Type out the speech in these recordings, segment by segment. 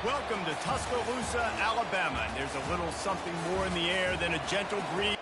Welcome to Tuscaloosa, Alabama. And there's a little something more in the air than a gentle breeze.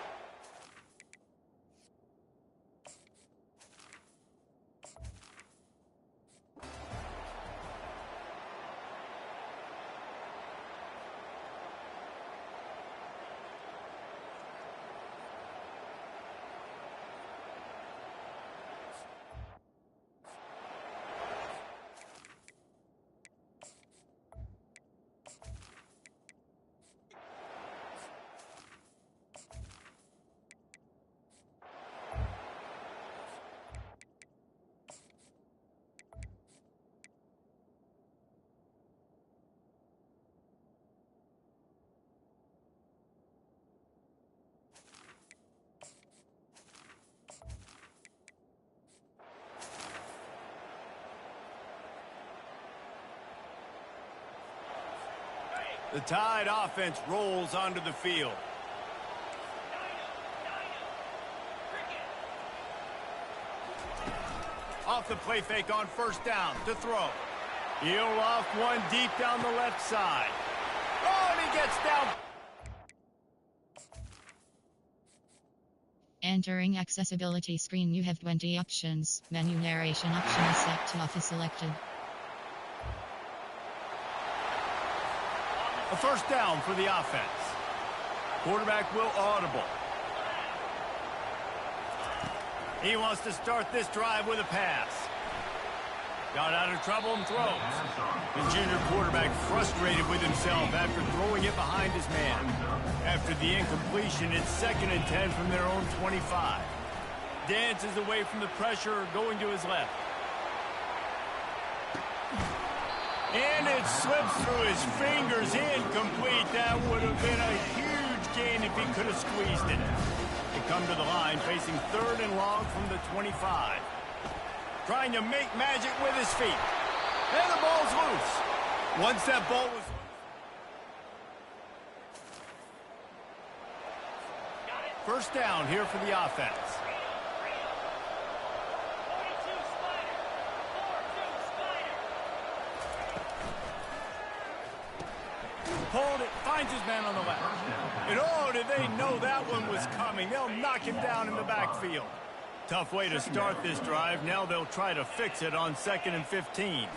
The Tide offense rolls onto the field. Off the play fake on first down to throw. He'll off one deep down the left side. Oh, and he gets down. Entering accessibility screen, you have 20 options. Menu narration option set to office selected. A first down for the offense. Quarterback will audible. He wants to start this drive with a pass. Got out of trouble and throws. The junior quarterback frustrated with himself after throwing it behind his man. After the incompletion, it's 2nd and 10 from their own 25. Dances away from the pressure, going to his left. And it slips through his fingers, incomplete. That would have been a huge gain if he could have squeezed it. They come to the line, facing 3rd and long from the 25. Trying to make magic with his feet. And the ball's loose. Once that ball was loose. First down here for the offense. Hold it, finds his man on the left. And oh, did they know that one was coming. They'll knock him down in the backfield. Tough way to start this drive. Now they'll try to fix it on 2nd and 15.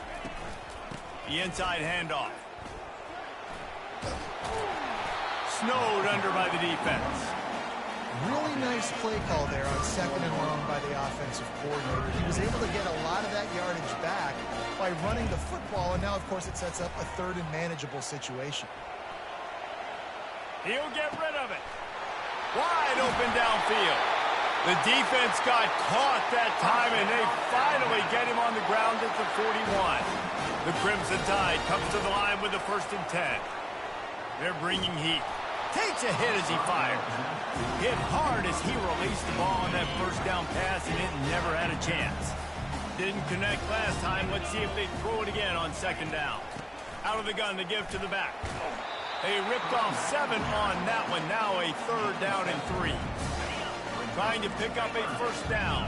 The inside handoff. Snowed under by the defense. Really nice play call there on 2nd and long by the offensive coordinator. He was able to get a lot of that yardage back by running the football, and now, of course, it sets up a 3rd and manageable situation. He'll get rid of it. Wide open downfield. The defense got caught that time, and they finally get him on the ground at the 41. The Crimson Tide comes to the line with a 1st and 10. They're bringing heat. Takes a hit as he fires. Hit hard as he released the ball on that first down pass, and it never had a chance. Didn't connect last time. Let's see if they throw it again on 2nd down. Out of the gun to give to the back. They ripped off 7 on that one. Now a 3rd down and 3. Trying to pick up a first down.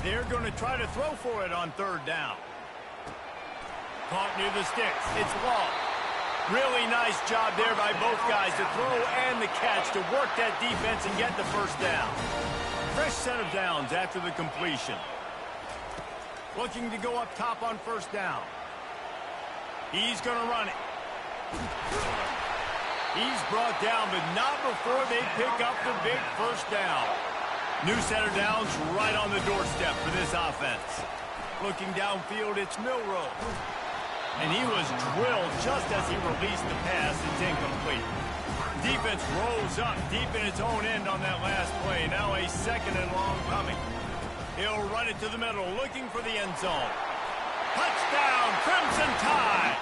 They're going to try to throw for it on 3rd down. Caught near the sticks. It's Law. Really nice job there by both guys to throw and the catch to work that defense and get the first down. Fresh set of downs after the completion. Looking to go up top on first down. He's going to run it. He's brought down, but not before they pick up the big first down. New set of downs right on the doorstep for this offense. Looking downfield, it's Milrow. And he was drilled just as he released the pass. It's incomplete. Defense rolls up deep in its own end on that last play. Now a 2nd and long coming. He'll run it to the middle, looking for the end zone. Touchdown, Crimson Tide!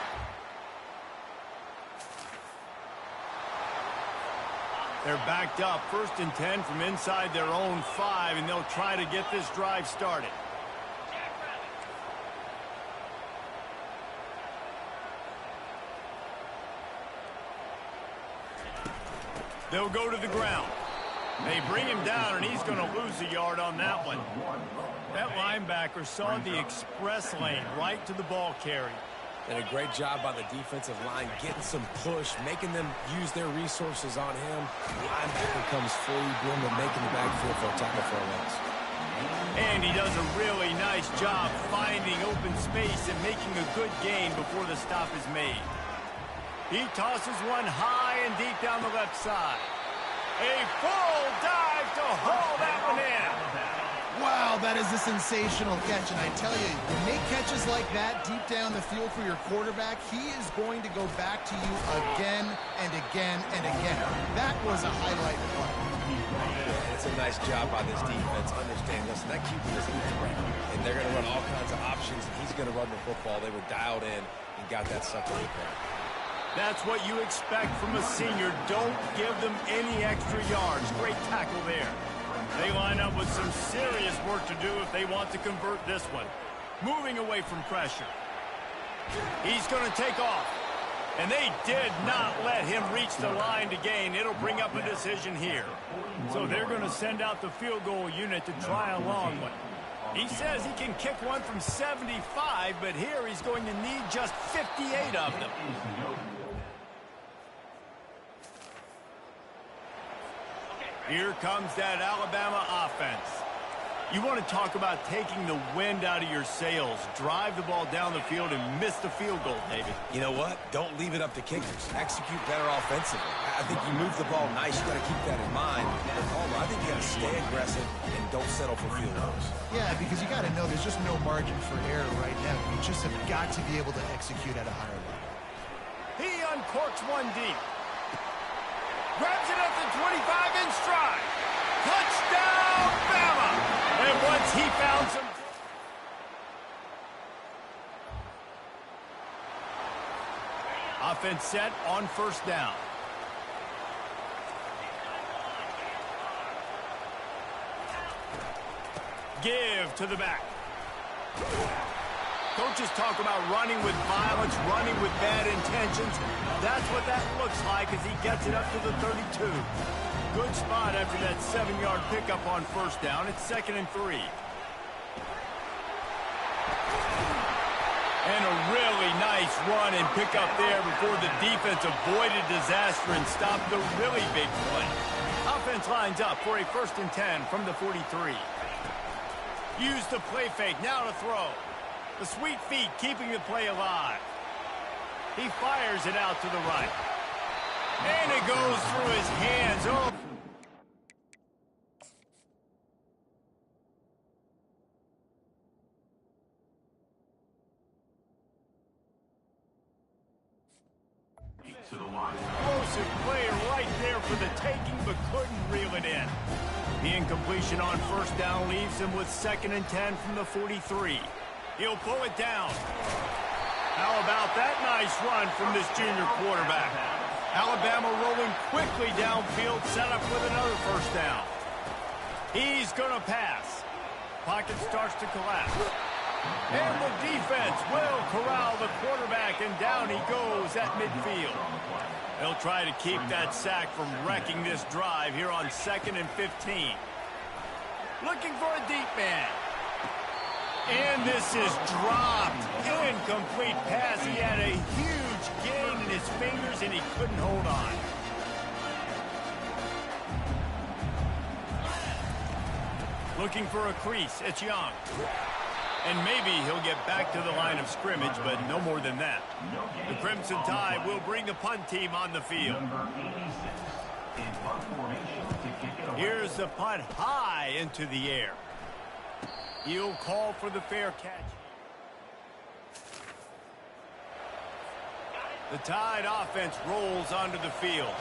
They're backed up, 1st and 10 from inside their own 5, and they'll try to get this drive started. They'll go to the ground. They bring him down, and he's going to lose a yard on that one. That linebacker saw the express lane right to the ball carrier. And a great job by the defensive line getting some push, making them use their resources on him. The linebacker comes free, doing the making the backfield for a tackle for a loss. And he does a really nice job finding open space and making a good gain before the stop is made. He tosses one high and deep down the left side. A full dive to haul that one in. Wow, that is a sensational catch, and I tell you, you make catches like that deep down the field for your quarterback, he is going to go back to you again and again and again. That was a highlight play. Yeah, it's a nice job by this defense. Understand, listen, that QB is a threat, and they're going to run all kinds of options, and he's going to run the football. They were dialed in and got that second play. That's what you expect from a senior. Don't give them any extra yards. Great tackle there. They line up with some serious work to do if they want to convert this one. Moving away from pressure. He's going to take off. And they did not let him reach the line to gain. It'll bring up a decision here. So they're going to send out the field goal unit to try a long one. He says he can kick one from 75, but here he's going to need just 58 of them. Here comes that Alabama offense. You want to talk about taking the wind out of your sails. Drive the ball down the field and miss the field goal, David. You know what? Don't leave it up to kickers. Execute better offensively. I think you move the ball nice. You got to keep that in mind. But Palmer, I think you got to stay aggressive and don't settle for field goals. Yeah, because you got to know there's just no margin for error right now. You just have got to be able to execute at a higher level. He uncorks one deep. Grabs it at the 25 in stride. Touchdown, Bama! And once he found some... Offense set on first down. Give to the back. Coaches talk about running with violence, running with bad intentions. That's what that looks like as he gets it up to the 32. Good spot after that 7-yard pickup on first down. It's 2nd and 3. And a really nice run and pickup there before the defense avoided disaster and stopped the really big play. Offense lines up for a 1st and 10 from the 43. Use the play fake, now to throw. The sweet feet keeping the play alive. He fires it out to the right. And it goes through his hands. Oh. Explosive play right there for the taking, but couldn't reel it in. The incompletion on first down leaves him with 2nd and 10 from the 43. He'll pull it down. How about that nice run from this junior quarterback? Alabama rolling quickly downfield, set up with another first down. He's going to pass. Pocket starts to collapse. And the defense will corral the quarterback, and down he goes at midfield. They'll try to keep that sack from wrecking this drive here on 2nd and 15. Looking for a deep man. And this is dropped. Incomplete pass. He had a huge gain in his fingers, and he couldn't hold on. Looking for a crease. It's Young. And maybe he'll get back to the line of scrimmage, but no more than that. The Crimson Tide will bring the punt team on the field. Here's the punt high into the air. He'll call for the fair catch. The Tide offense rolls onto the field.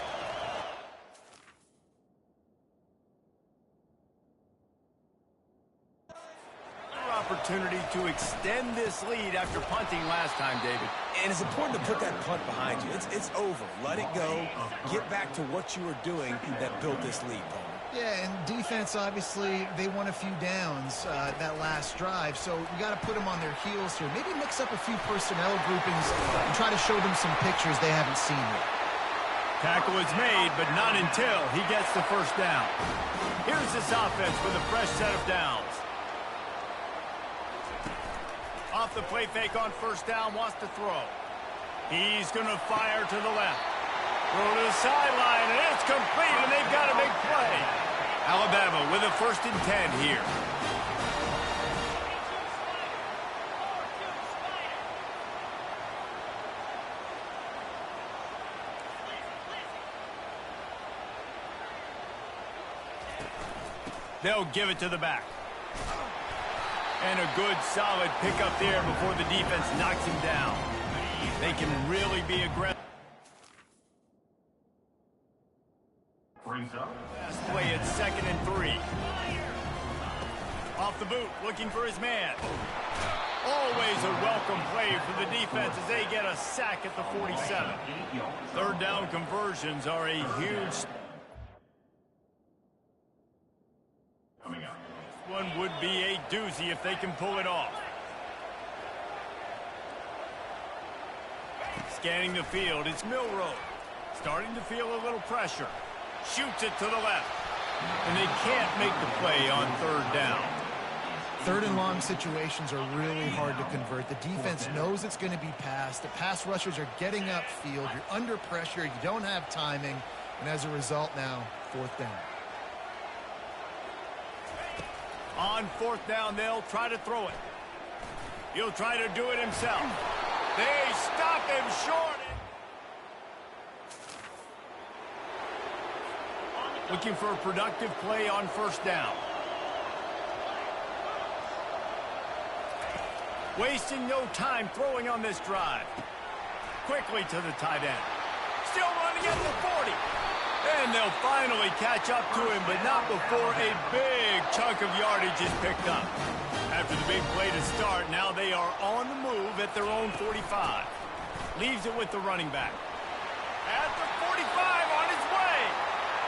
Opportunity to extend this lead after punting last time, David. And it's important to put that punt behind you. It's over. Let it go. Get back to what you were doing that built this lead, Paul. Yeah, and defense, obviously, they won a few downs that last drive, so you got to put them on their heels here. Maybe mix up a few personnel groupings and try to show them some pictures they haven't seen yet. Tackle is made, but not until he gets the first down. Here's this offense with a fresh set of downs. Off the play fake on first down, wants to throw. He's going to fire to the left. Throw to the sideline, and it's complete, and they've got a big play. Alabama with a 1st and 10 here. They'll give it to the back. And a good, solid pickup there before the defense knocks him down. They can really be aggressive. Last play at 2nd and 3. Off the boot, looking for his man. Always a welcome play for the defense as they get a sack at the 47. 3rd down conversions are a huge... One would be a doozy if they can pull it off. Scanning the field, it's Milroe. Starting to feel a little pressure. Shoots it to the left. And they can't make the play on 3rd down. 3rd and long situations are really hard to convert. The defense knows it's going to be passed. The pass rushers are getting upfield. You're under pressure. You don't have timing. And as a result now, 4th down. On 4th down, they'll try to throw it. He'll try to do it himself. They stop him short. Looking for a productive play on 1st down. Wasting no time throwing on this drive. Quickly to the tight end. Still running at the 40. And they'll finally catch up to him, but not before a big chunk of yardage is picked up. After the big play to start, now they are on the move at their own 45. Leaves it with the running back. At the 45 on his way.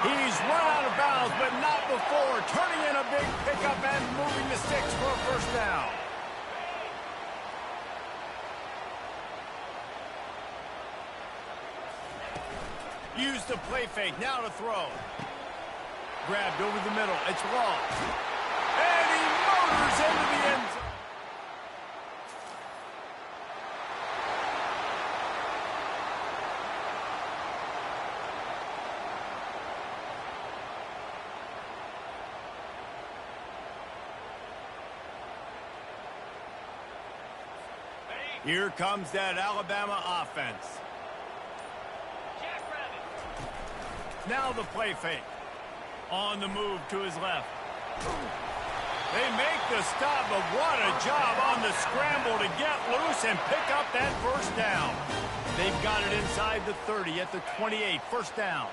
He's run out of bounds, but not before turning in a big pickup and moving the sticks for a 1st down. Use the play fake, now to throw. Grabbed over the middle, it's long. And he motors into the end zone. Here comes that Alabama offense. Now the play fake. On the move to his left. They make the stop, but what a job on the scramble to get loose and pick up that 1st down. They've got it inside the 30 at the 28, 1st down.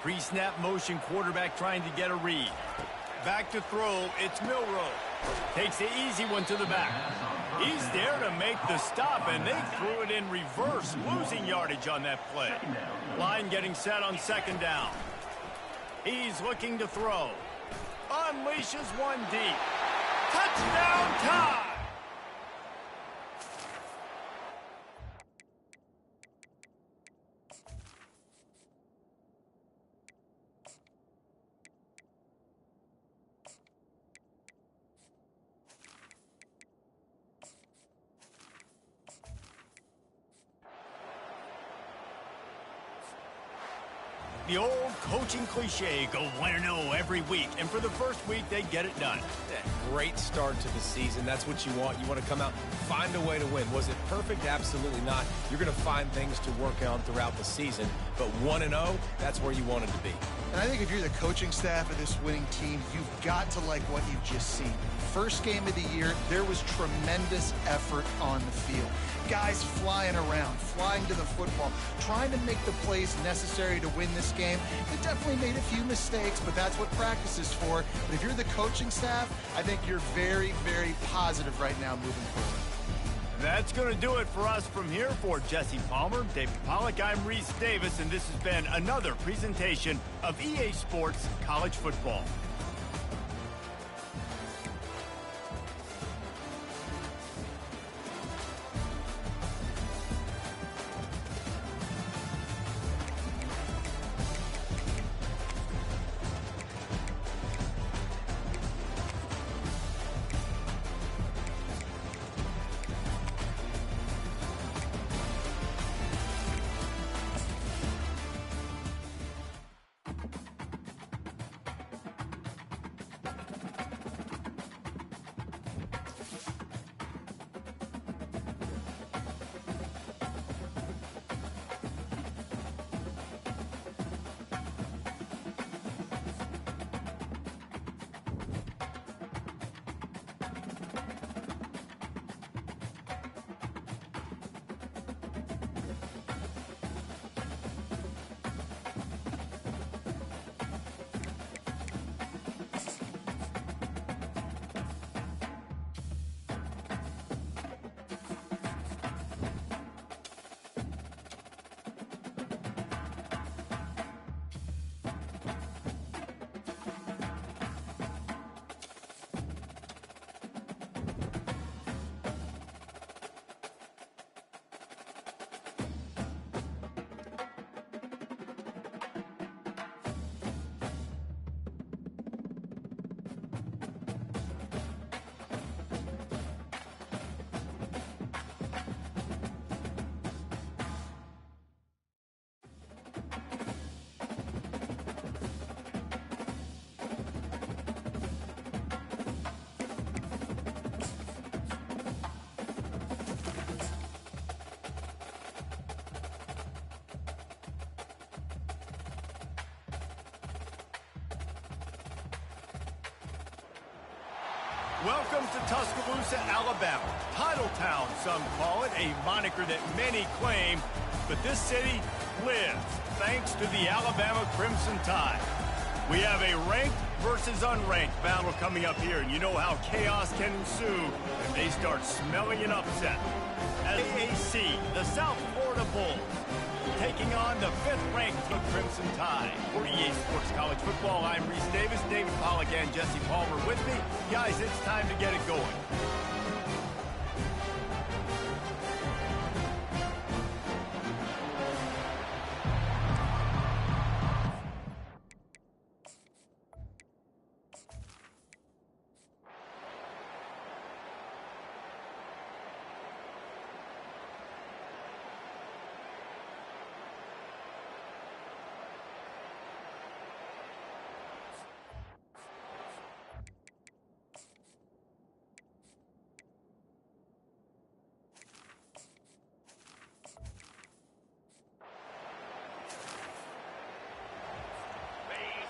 Pre-snap motion, quarterback trying to get a read. Back to throw, it's Milroe. Takes the easy one to the back. He's there to make the stop, and they threw it in reverse, losing yardage on that play. Line getting set on 2nd down. He's looking to throw. Unleashes one deep. Touchdown time! The old coaching cliche, go 1-0 every week. And for the first week, they get it done. Yeah, great start to the season. That's what you want. You want to come out, find a way to win. Was it perfect? Absolutely not. You're going to find things to work on throughout the season. But 1-0, that's where you want it to be. And I think if you're the coaching staff of this winning team, you've got to like what you've just seen. First game of the year, there was tremendous effort on the field. Guys flying around, flying to the football, trying to make the plays necessary to win this game. They definitely made a few mistakes, but that's what practice is for. But if you're the coaching staff, I think you're very, very positive right now moving forward. That's going to do it for us from here. For Jesse Palmer, David Pollack, I'm Reese Davis, and this has been another presentation of EA Sports College Football. Welcome to Tuscaloosa, Alabama. Titletown, some call it, a moniker that many claim, but this city lives thanks to the Alabama Crimson Tide. We have a ranked versus unranked battle coming up here, and you know how chaos can ensue if they start smelling an upset. As AAC, the South Florida Bulls, taking on the 5th-ranked Crimson Tide. For EA Sports College Football, I'm Reese Davis, David Pollack, and Jesse Palmer with me. Guys, it's time to get it going.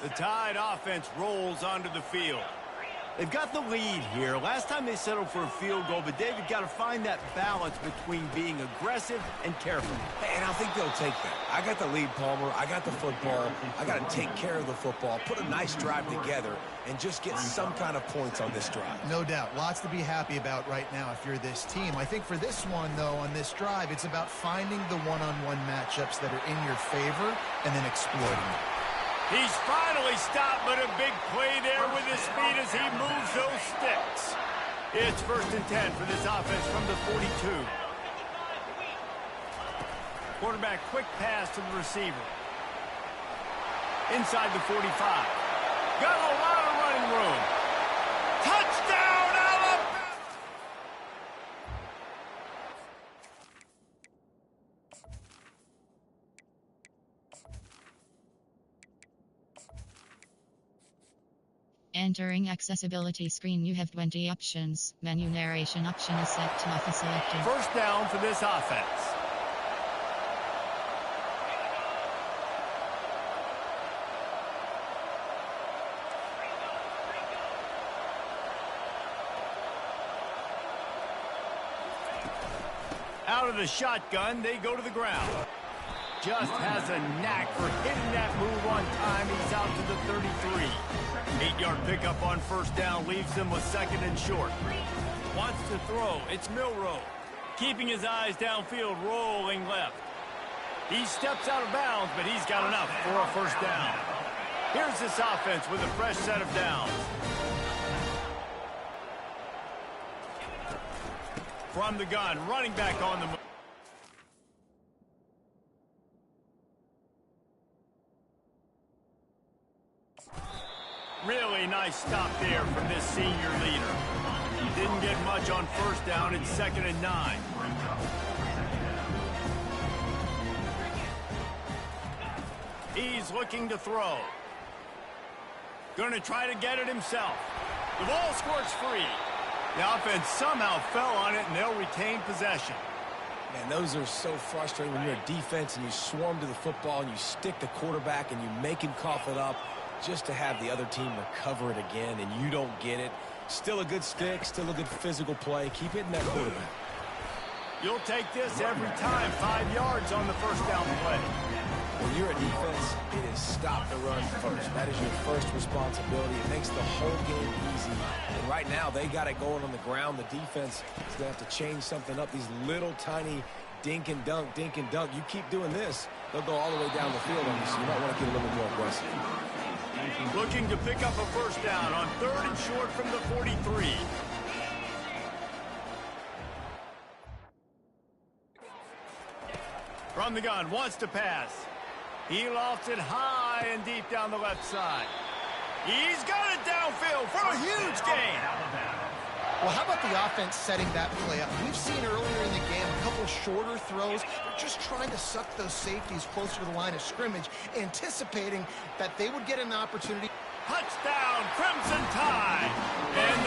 The Tide offense rolls onto the field. They've got the lead here. Last time they settled for a field goal, but David got to find that balance between being aggressive and careful. And I think they'll take that. I got the lead, Palmer. I got the football. I got to take care of the football, put a nice drive together, and just get some kind of points on this drive. No doubt. Lots to be happy about right now if you're this team. I think for this one, though, on this drive, it's about finding the one-on-one matchups that are in your favor and then exploiting them. He's finally stopped, but a big play there with his speed as he moves those sticks. It's 1st and 10 for this offense from the 42. Quarterback quick pass to the receiver. Inside the 45. Got a lot of running room. Touchdown, Alabama! Entering accessibility screen, you have 20 options. Menu narration option is set to off selected. First down for this offense. Out of the shotgun, they go to the ground. Just has a knack for hitting that move on time. He's out to the 33. 8-yard pickup on first down leaves him with second and short. Wants to throw. It's Milroe. Keeping his eyes downfield, rolling left. He steps out of bounds, but he's got enough for a first down. Here's this offense with a fresh set of downs. From the gun, running back on the move. Really nice stop there from this senior leader. Didn't get much on first down. It's 2nd and 9. He's looking to throw. Going to try to get it himself. The ball squirts free. The offense somehow fell on it, and they'll retain possession. Man, those are so frustrating when you're a defense and you swarm to the football and you stick the quarterback and you make him cough it up just to have the other team recover it again, and you don't get it. Still a good stick, still a good physical play. Keep hitting that quarterback. You'll take this every time. 5 yards on the first down play. When you're a defense, it is stop the run first. That is your first responsibility. It makes the whole game easy. And right now, they got it going on the ground. The defense is going to have to change something up. These little tiny dink and dunk, dink and dunk. You keep doing this, they'll go all the way down the field on you, so you might want to get a little bit more aggressive. Looking to pick up a first down on 3rd and short from the 43. From the gun, wants to pass. He lofts it high and deep down the left side. He's got it downfield for a huge gain. Well, how about the offense setting that play up? We've seen earlier in the game a couple shorter throws. They're just trying to suck those safeties closer to the line of scrimmage, anticipating that they would get an opportunity. Touchdown, Crimson Tide. And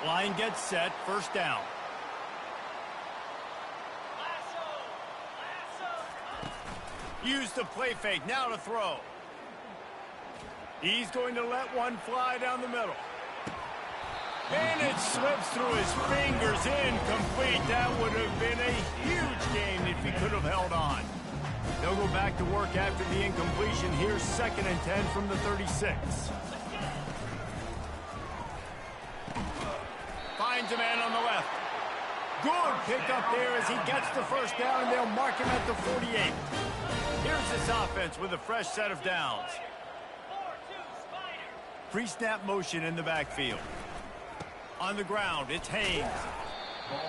the line gets set, first down. Use the play fake, now to throw. He's going to let one fly down the middle. And it slips through his fingers, incomplete. That would have been a huge gain if he could have held on. They'll go back to work after the incompletion. Here's 2nd and 10 from the 36. Finds a man on the left. Good pickup there as he gets the first down, and they'll mark him at the 48. Here's this offense with a fresh set of downs. Pre-snap motion in the backfield. On the ground, it's Haynes.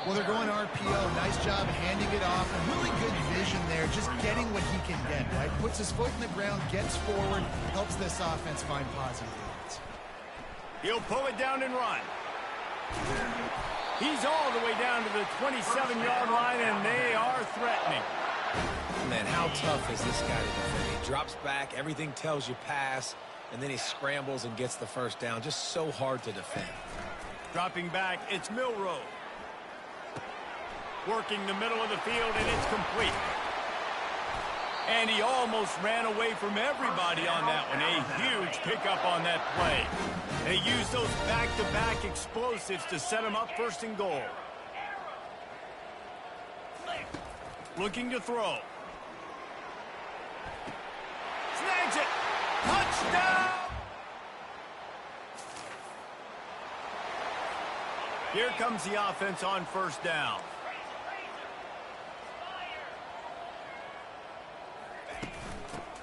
Well, they're going RPO. Nice job handing it off. Really good vision there, just getting what he can get, right? Puts his foot in the ground, gets forward, helps this offense find positive yards. He'll pull it down and run. He's all the way down to the 27-yard line, and they are threatening. Man, how tough is this guy to defend? He drops back, everything tells you pass, and then he scrambles and gets the first down. Just so hard to defend. Dropping back, it's Milroe. Working the middle of the field, and it's complete. And he almost ran away from everybody on that one. A huge pickup on that play. They use those back-to-back explosives to set him up 1st and goal. Looking to throw. Snags it. Touchdown! Here comes the offense on first down.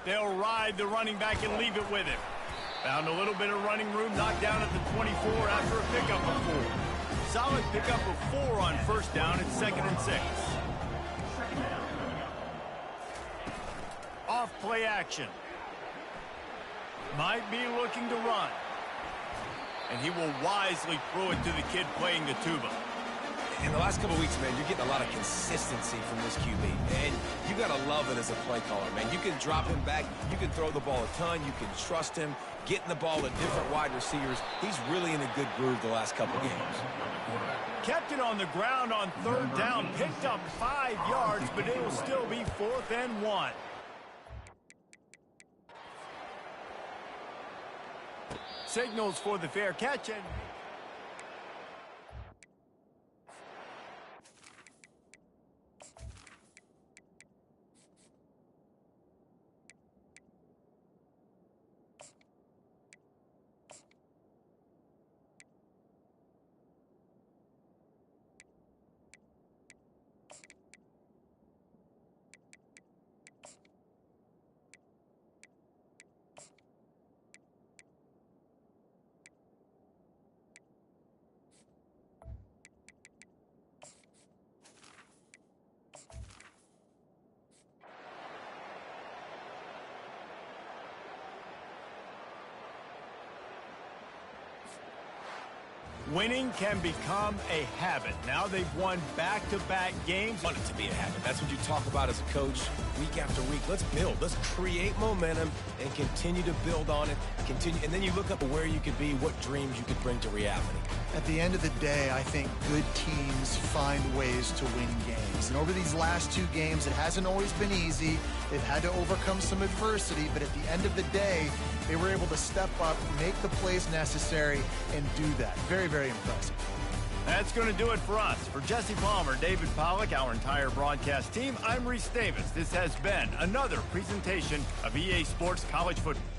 They'll ride the running back and leave it with him. Found a little bit of running room, knocked down at the 24 after a pickup of 4. Solid pickup of 4 on first down. It's 2nd and 6. Off play action. Might be looking to run. And he will wisely throw it to the kid playing the tuba. In the last couple of weeks, man, you're getting a lot of consistency from this QB. And you got to love it as a play caller, man. You can drop him back. You can throw the ball a ton. You can trust him. Getting the ball to different wide receivers. He's really in a good groove the last couple games. Kept it on the ground on 3rd down. Picked up 5 yards, but it will still be 4th and 1. Signals for the fair catch, and Winning can become a habit. Now they've won back-to-back games. Want it to be a habit. That's what you talk about as a coach week after week. Let's build. Let's create momentum and continue to build on it. And then you look up where you could be, what dreams you could bring to reality. At the end of the day, I think good teams find ways to win games. And over these last 2 games, it hasn't always been easy. They've had to overcome some adversity, but at the end of the day, they were able to step up, make the plays necessary, and do that. Very, very impressive. That's going to do it for us. For Jesse Palmer, David Pollack, our entire broadcast team, I'm Reese Davis. This has been another presentation of EA Sports College Football.